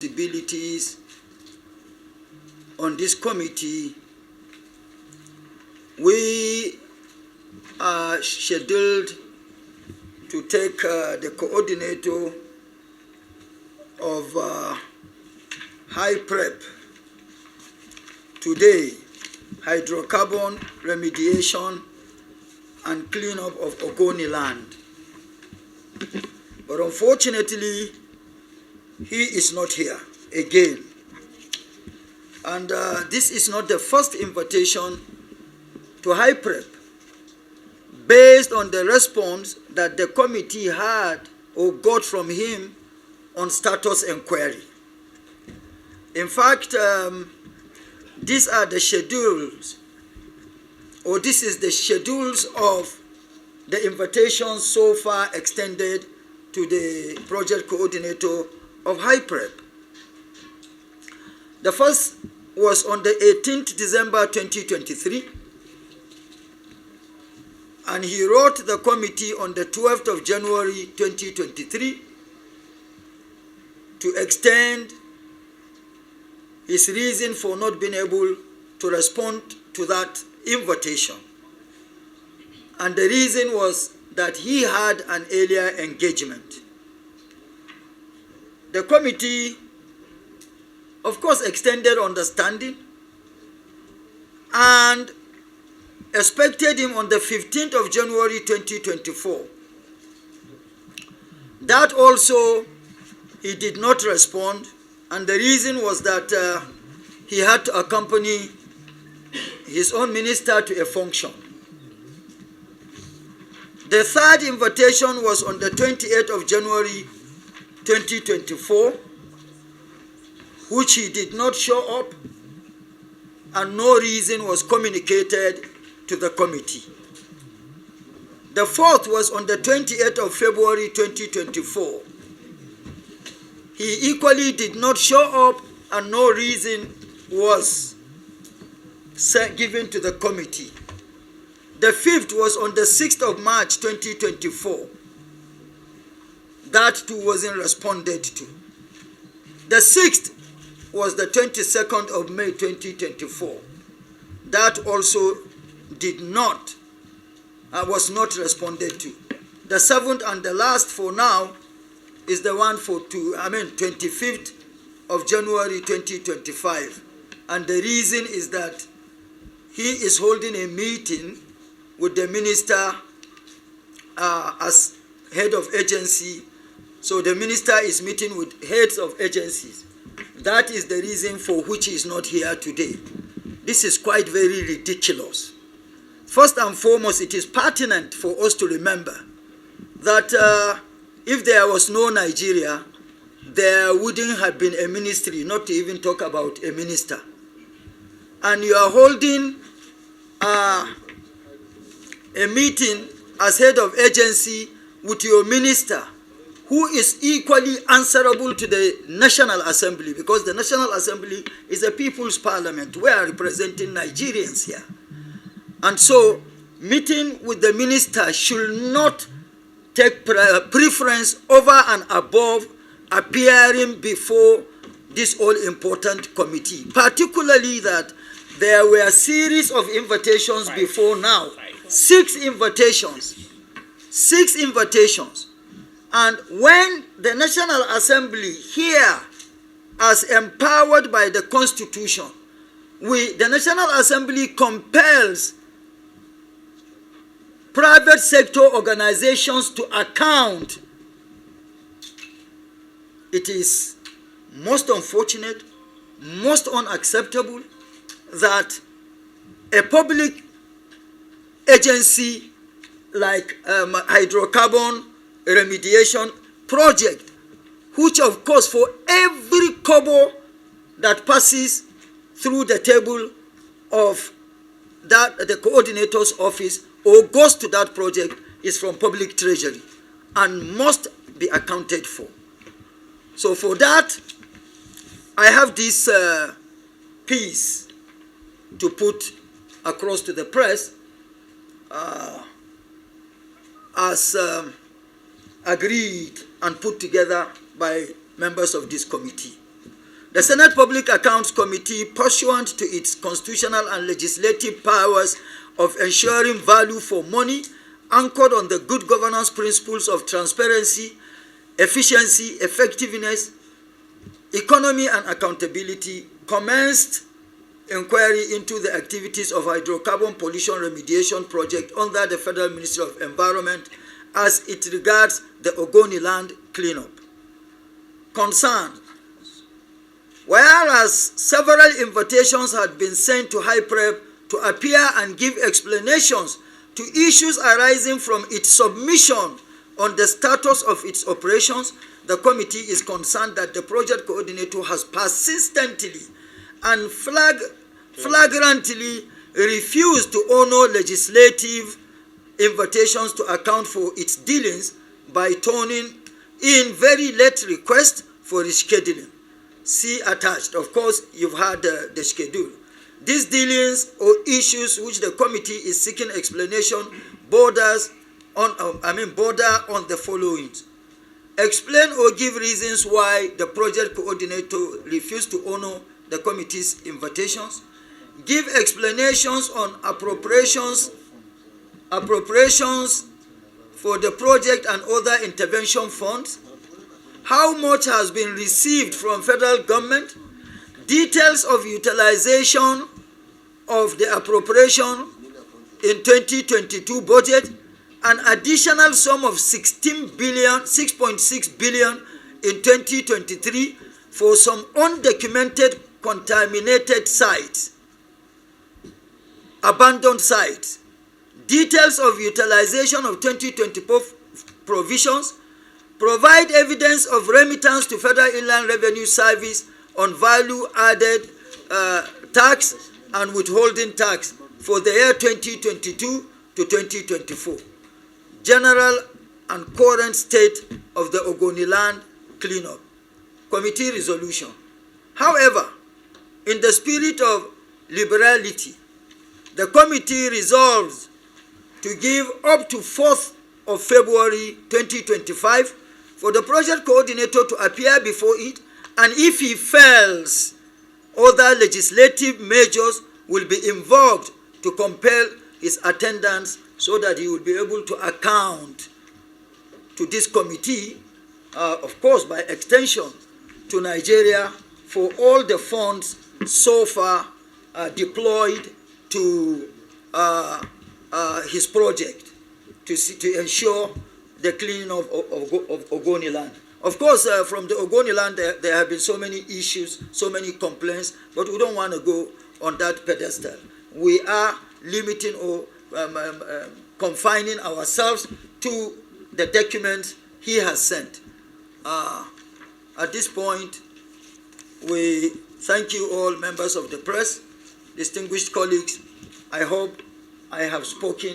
responsibilities on this committee, we are scheduled to take the coordinator of HYPREP today, hydrocarbon remediation and cleanup of Ogoni land. But unfortunately, he is not here again. And this is not the first invitation to HYPREP based on the response that the committee had or got from him on status inquiry. In fact, these are the schedules, or this is the schedules of the invitations so far extended to the project coordinator of HYPREP. The first was on the 18th December 2023, and he wrote the committee on the 12th of January 2023 to extend his reason for not being able to respond to that invitation. And the reason was that he had an earlier engagement. The committee, of course, extended understanding and expected him on the 15th of January 2024. That also, he did not respond, and the reason was that he had to accompany his own minister to a function. The third invitation was on the 28th of January 2024, which he did not show up, and no reason was communicated to the committee. The fourth was on the 28th of February 2024. He equally did not show up, and no reason was given to the committee. The fifth was on the 6th of March 2024. That too wasn't responded to. The sixth was the 22nd of May 2024. That also did not, was not responded to. The seventh and the last for now is the one for 25th of January 2025. And the reason is that he is holding a meeting with the minister as head of agency. So the minister is meeting with heads of agencies. That is the reason for which he is not here today. This is quite very ridiculous. First and foremost, it is pertinent for us to remember that if there was no Nigeria, there wouldn't have been a ministry, not to even talk about a minister. And you are holding a meeting as head of agency with your minister, who is equally answerable to the National Assembly, because the National Assembly is a people's parliament. We are representing Nigerians here. And so, meeting with the minister should not take preference over and above appearing before this all-important committee, particularly that there were a series of invitations before now. 6 invitations. 6 invitations. And when the National Assembly here, as empowered by the Constitution, the National Assembly compels private sector organizations to account. It is most unfortunate, most unacceptable that a public agency like hydrocarbon remediation project, which of course for every kobo that passes through the table of the coordinator's office or goes to that project is from public treasury and must be accounted for. So for that, I have this piece to put across to the press as agreed and put together by members of this committee. The Senate Public Accounts Committee, pursuant to its constitutional and legislative powers of ensuring value for money, anchored on the good governance principles of transparency, efficiency, effectiveness, economy, and accountability, commenced inquiry into the activities of hydrocarbon pollution remediation project under the Federal Ministry of Environment as it regards the Ogoni land cleanup. Concern. Whereas several invitations had been sent to HYPREP to appear and give explanations to issues arising from its submission on the status of its operations, the committee is concerned that the project coordinator has persistently and flagrantly refused to honor legislative invitations to account for its dealings by turning in very late requests for rescheduling. See attached. Of course, you've had the schedule. These dealings or issues which the committee is seeking explanation border on the following. Explain or give reasons why the project coordinator refused to honor the committee's invitations. Give explanations on appropriations for the project and other intervention funds. How much has been received from federal government? Details of utilization of the appropriation in 2022 budget, an additional sum of 6.6 billion in 2023 for some undocumented contaminated sites, abandoned sites. Details of utilization of 2024 provisions. Provide evidence of remittance to Federal Inland Revenue Service on value-added tax and withholding tax for the year 2022 to 2024. General and current state of the Ogoni land cleanup. Committee resolution. However, in the spirit of liberality, the committee resolves to give up to 4th of February 2025 for the project coordinator to appear before it, and if he fails, other legislative measures will be invoked to compel his attendance so that he will be able to account to this committee, of course by extension to Nigeria, for all the funds so far deployed to his project to ensure the cleaning of Ogoni land. Of course, from the Ogoni land, there have been so many issues, so many complaints, but we don't want to go on that pedestal. We are limiting or confining ourselves to the documents he has sent. At this point, we thank you all, members of the press, distinguished colleagues. I hope I have spoken